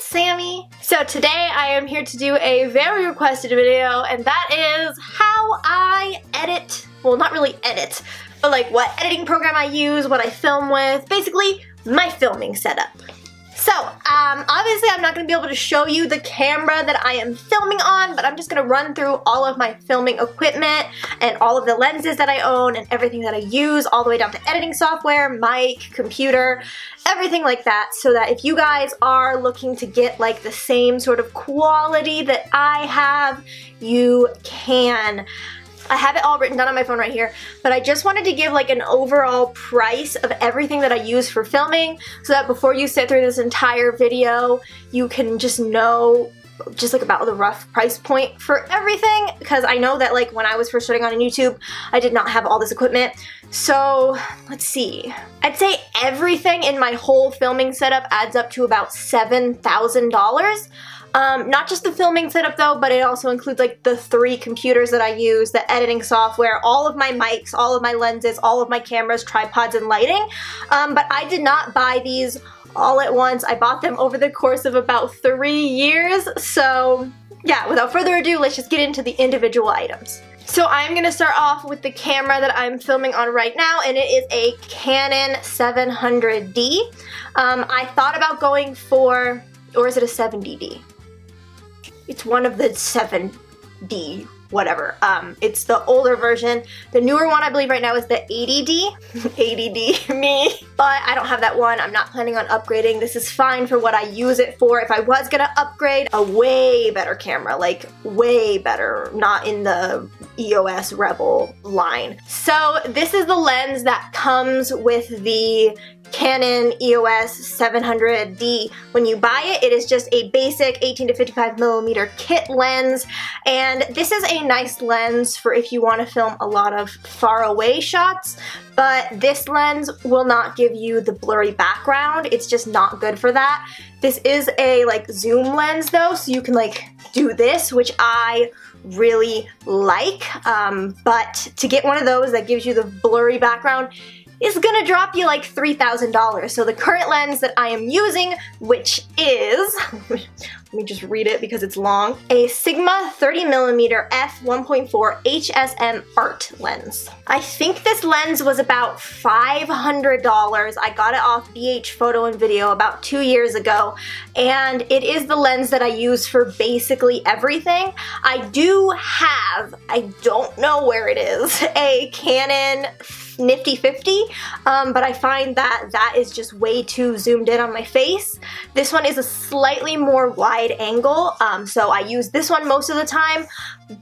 Sammy. So today I am here to do a very requested video, and that is how I edit, well, not really edit, but like what editing program I use, what I film with, basically my filming setup. So, obviously I'm not going to be able to show you the camera that I am filming on, but I'm just going to run through all of my filming equipment and all of the lenses that I own and everything that I use, all the way down to editing software, mic, computer, everything like that, so that if you guys are looking to get like the same sort of quality that I have, you can. I have it all written down on my phone right here, but I just wanted to give like an overall price of everything that I use for filming, so that before you sit through this entire video, you can just know just like about the rough price point for everything, because I know that like when I was first starting on YouTube, I did not have all this equipment. So let's see, I'd say everything in my whole filming setup adds up to about $7,000. Not just the filming setup though, but it also includes like the 3 computers that I use, the editing software, all of my mics, all of my lenses, all of my cameras, tripods, and lighting. But I did not buy these all at once. I bought them over the course of about 3 years. So yeah, without further ado, let's just get into the individual items. So I'm going to start off with the camera that I'm filming on right now, and it is a Canon 700D. I thought about going for, or is it a 70D? It's one of the 7D, whatever. It's the older version. The newer one I believe right now is the 80D. 80D, me. But I don't have that one. I'm not planning on upgrading. This is fine for what I use it for. If I was gonna upgrade, a way better camera, like way better, not in the EOS Rebel line. So this is the lens that comes with the Canon EOS 700D. When you buy it, it is just a basic 18 to 55 millimeter kit lens, and this is a nice lens for if you want to film a lot of far away shots, but this lens will not give you the blurry background. It's just not good for that. This is a like zoom lens though, so you can like do this, which I really like, but to get one of those that gives you the blurry background is gonna drop you like $3,000. So the current lens that I am using, which is, let me just read it because it's long, a Sigma 30mm f1.4 HSM art lens. I think this lens was about $500. I got it off BH Photo and Video about 2 years ago, and it is the lens that I use for basically everything. I do have, I don't know where it is, a Canon Nifty 50, but I find that that is just way too zoomed in on my face. This one is a slightly more wide angle, so I use this one most of the time,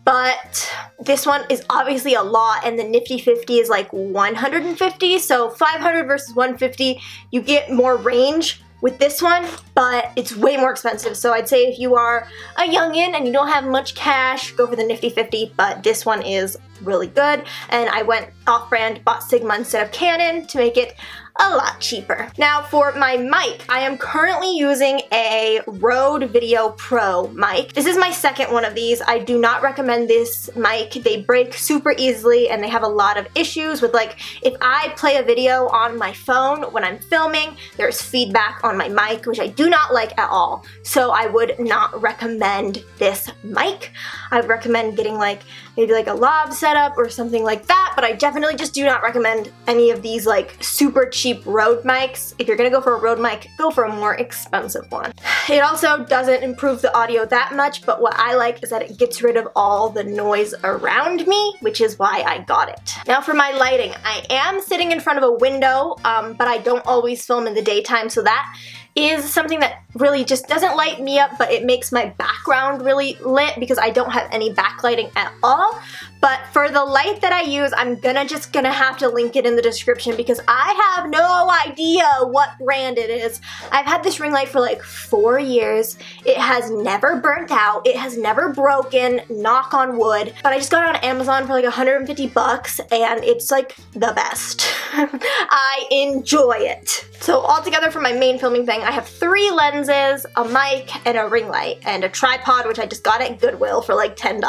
but this one is obviously a lot, and the Nifty 50 is like 150, so 500 versus 150, you get more range with this one, but it's way more expensive. So I'd say if you are a youngin' and you don't have much cash, go for the Nifty 50, but this one is really good, and I went off-brand, bought Sigma instead of Canon to make it a lot cheaper. Now for my mic, I am currently using a Rhode Video Pro mic. This is my second one of these. I do not recommend this mic. They break super easily, and they have a lot of issues with, like, if I play a video on my phone when I'm filming, there's feedback on my mic, which I do not like at all. So I would not recommend this mic. I would recommend getting like maybe like a lav setup or something like that, but I definitely just do not recommend any of these like super cheap Rode mics. If you're gonna go for a Rode mic, go for a more expensive one. It also doesn't improve the audio that much, but what I like is that it gets rid of all the noise around me, which is why I got it. Now for my lighting, I am sitting in front of a window, but I don't always film in the daytime, so that is something that really just doesn't light me up, but it makes my background really lit because I don't have any backlighting at all. But for the light that I use, I'm just gonna have to link it in the description because I have no idea what brand it is. I've had this ring light for like 4 years. It has never burnt out. It has never broken, knock on wood. But I just got it on Amazon for like 150 bucks, and it's like the best. I enjoy it. So altogether for my main filming thing, I have 3 lenses, a mic, and a ring light, and a tripod, which I just got at Goodwill for like $10.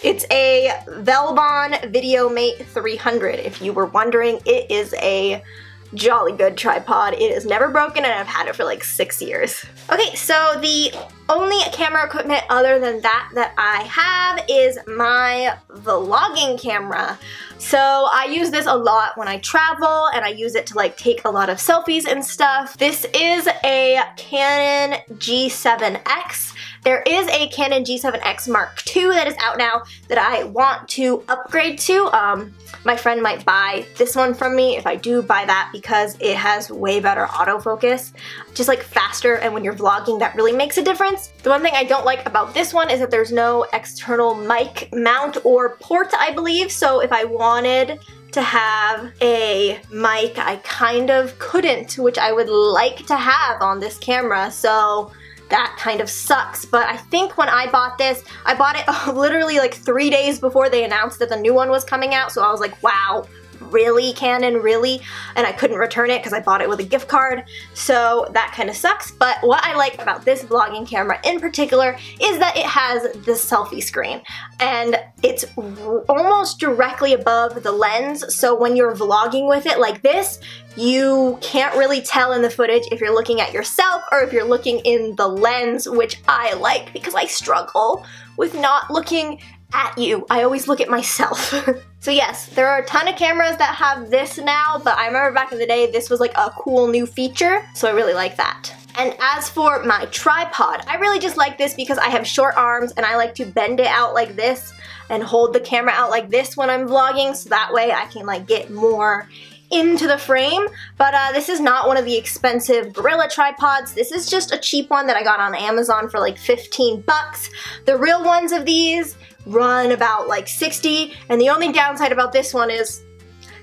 It's a Velbon VideoMate 300. If you were wondering, it is a jolly good tripod. It is never broken and I've had it for like 6 years. Okay, so the only camera equipment other than that I have is my vlogging camera. So I use this a lot when I travel and I use it to like take a lot of selfies and stuff. This is a Canon G7X. There is a Canon G7X Mark II that is out now that I want to upgrade to. My friend might buy this one from me if I do buy that because it has way better autofocus, just like faster, and when you're vlogging that really makes a difference. The one thing I don't like about this one is that there's no external mic mount or port, I believe, so if I wanted to have a mic I kind of couldn't, which I would like to have on this camera, so that kind of sucks. But I think when I bought this, I bought it literally like 3 days before they announced that the new one was coming out, so I was like, wow, really, Canon, really? And I couldn't return it because I bought it with a gift card, so that kind of sucks. But what I like about this vlogging camera in particular is that it has the selfie screen, and it's almost directly above the lens, so when you're vlogging with it like this, you can't really tell in the footage if you're looking at yourself or if you're looking in the lens, which I like because I struggle with not looking at you. I always look at myself. So yes, there are a ton of cameras that have this now, but I remember back in the day this was like a cool new feature, so I really like that. And as for my tripod, I really just like this because I have short arms and I like to bend it out like this and hold the camera out like this when I'm vlogging, so that way I can like get more into the frame. But this is not one of the expensive Gorilla tripods. This is just a cheap one that I got on Amazon for like 15 bucks. The real ones of these run about like 60, and the only downside about this one is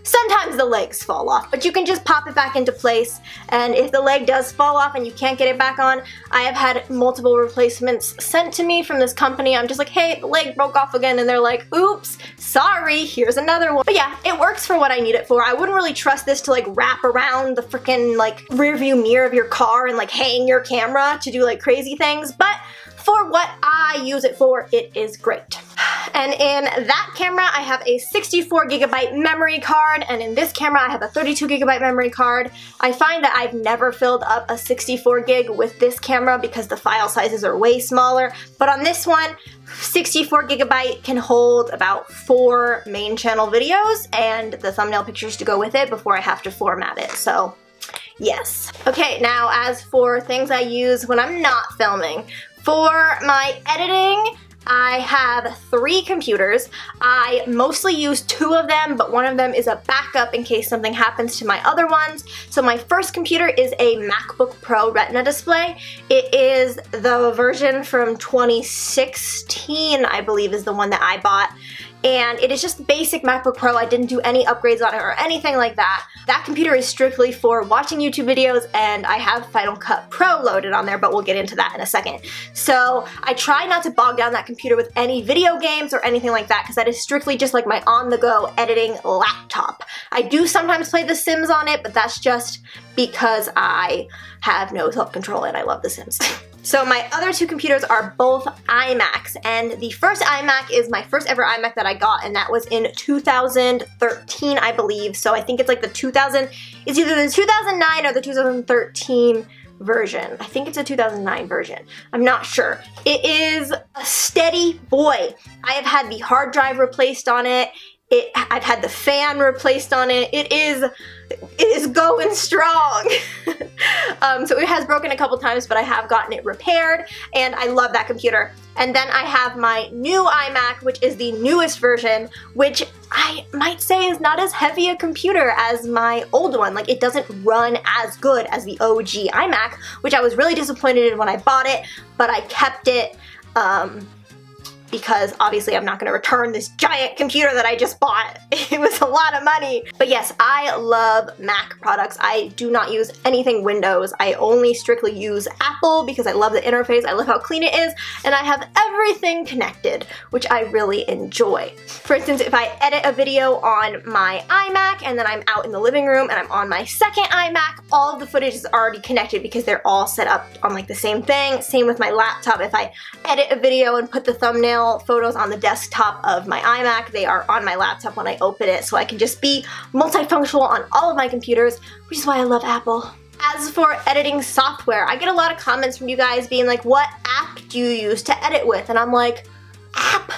sometimes the legs fall off, but you can just pop it back into place, and if the leg does fall off and you can't get it back on, I have had multiple replacements sent to me from this company. I'm just like, hey, the leg broke off again, and they're like, oops, sorry, here's another one. But yeah, it works for what I need it for. I wouldn't really trust this to like wrap around the freaking like rear view mirror of your car and like hang your camera to do like crazy things, but for what I use it for, it is great. And in that camera, I have a 64GB memory card, and in this camera, I have a 32GB memory card. I find that I've never filled up a 64GB with this camera because the file sizes are way smaller, but on this one, 64GB can hold about 4 main channel videos and the thumbnail pictures to go with it before I have to format it, so yes. Okay, now as for things I use when I'm not filming, for my editing, I have 3 computers. I mostly use 2 of them, but one of them is a backup in case something happens to my other ones. So my first computer is a MacBook Pro Retina display. It is the version from 2016, I believe, is the one that I bought. And it is just basic MacBook Pro. I didn't do any upgrades on it or anything like that. That computer is strictly for watching YouTube videos, and I have Final Cut Pro loaded on there, but we'll get into that in a second. So I try not to bog down that computer with any video games or anything like that, because that is strictly just like my on-the-go editing laptop. I do sometimes play The Sims on it, but that's just because I have no self-control and I love The Sims. So my other 2 computers are both iMacs, and the first iMac is my first ever iMac that I got, and that was in 2013, I believe. So I think it's like it's either the 2009 or the 2013 version. I think it's a 2009 version. I'm not sure. It is a steady boy. I have had the hard drive replaced on it. I've had the fan replaced on it. It is going strong. So it has broken a couple times, but I have gotten it repaired, and I love that computer. And then I have my new iMac, which is the newest version, which I might say is not as heavy a computer as my old one. Like, it doesn't run as good as the OG iMac, which I was really disappointed in when I bought it, but I kept it because obviously I'm not going to return this giant computer that I just bought. It was a lot of money. But yes, I love Mac products. I do not use anything Windows. I only strictly use Apple because I love the interface. I love how clean it is, and I have everything connected, which I really enjoy. For instance, if I edit a video on my iMac and then I'm out in the living room and I'm on my second iMac, all of the footage is already connected because they're all set up on like the same thing. Same with my laptop. If I edit a video and put the thumbnail thumbnail photos on the desktop of my iMac. They are on my laptop when I open it, so I can just be multifunctional on all of my computers, which is why I love Apple. As for editing software, I get a lot of comments from you guys being like, what app do you use to edit with? And I'm like, app?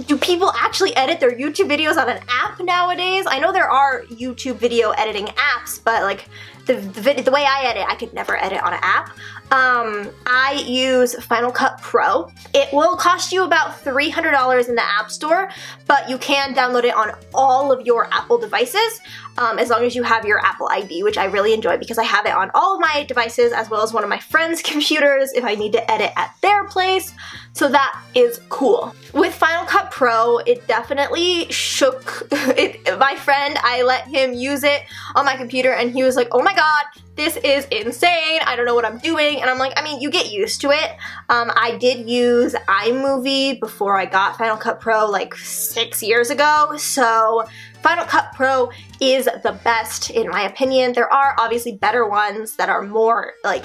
Do people actually edit their YouTube videos on an app nowadays? I know there are YouTube video editing apps, but like the way I edit, I could never edit on an app. I use Final Cut Pro. It will cost you about $300 in the App Store, but you can download it on all of your Apple devices as long as you have your Apple ID, which I really enjoy because I have it on all of my devices as well as one of my friends' computers if I need to edit at their place. So that is cool. With Final Cut Pro, it definitely shook my friend. I let him use it on my computer and he was like, oh my god, this is insane, I don't know what I'm doing. And I'm like, I mean, you get used to it. I did use iMovie before I got Final Cut Pro like 6 years ago, so Final Cut Pro is the best in my opinion. There are obviously better ones that are more like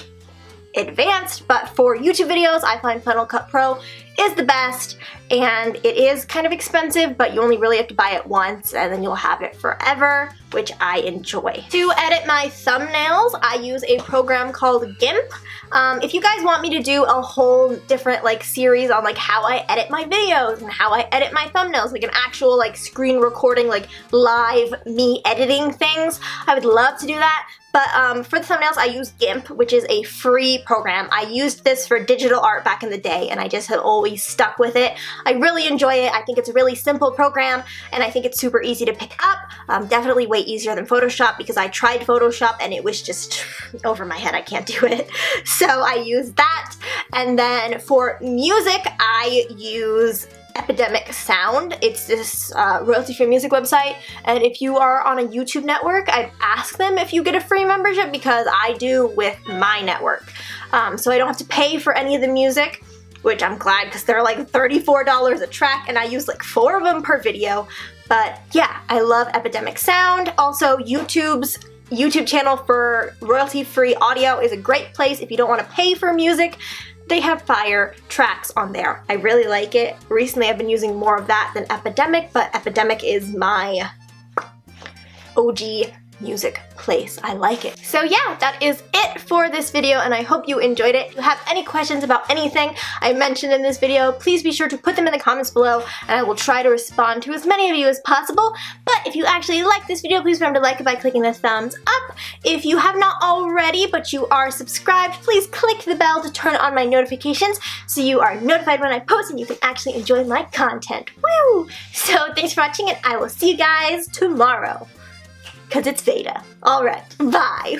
advanced, but for YouTube videos, I find Final Cut Pro is the best, and it is kind of expensive, but you only really have to buy it once and then you'll have it forever, which I enjoy. To edit my thumbnails, I use a program called GIMP. If you guys want me to do a whole different like series on like how I edit my videos and how I edit my thumbnails, like an actual like screen recording, like live me editing things, I would love to do that. But for the thumbnails, I use GIMP, which is a free program. I used this for digital art back in the day, and I just have always stuck with it. I really enjoy it. I think it's a really simple program, and I think it's super easy to pick up. Definitely way easier than Photoshop because I tried Photoshop and it was just over my head. I can't do it. So I use that. And then for music, I use Epidemic Sound. It's this royalty-free music website, and if you are on a YouTube network, I've asked them if you get a free membership because I do with my network. So I don't have to pay for any of the music, which I'm glad because they're like $34 a track and I use like 4 of them per video. But yeah, I love Epidemic Sound. Also, YouTube's YouTube channel for royalty-free audio is a great place if you don't want to pay for music. They have fire tracks on there. I really like it. Recently I've been using more of that than Epidemic, but Epidemic is my OG music place. I like it. So yeah, that is it for this video, and I hope you enjoyed it. If you have any questions about anything I mentioned in this video, please be sure to put them in the comments below, and I will try to respond to as many of you as possible. But if you actually like this video, please remember to like it by clicking the thumbs up. If you have not already, but you are subscribed, please click the bell to turn on my notifications so you are notified when I post and you can actually enjoy my content. Woo! So thanks for watching, and I will see you guys tomorrow. Because it's Veda. Alright, bye.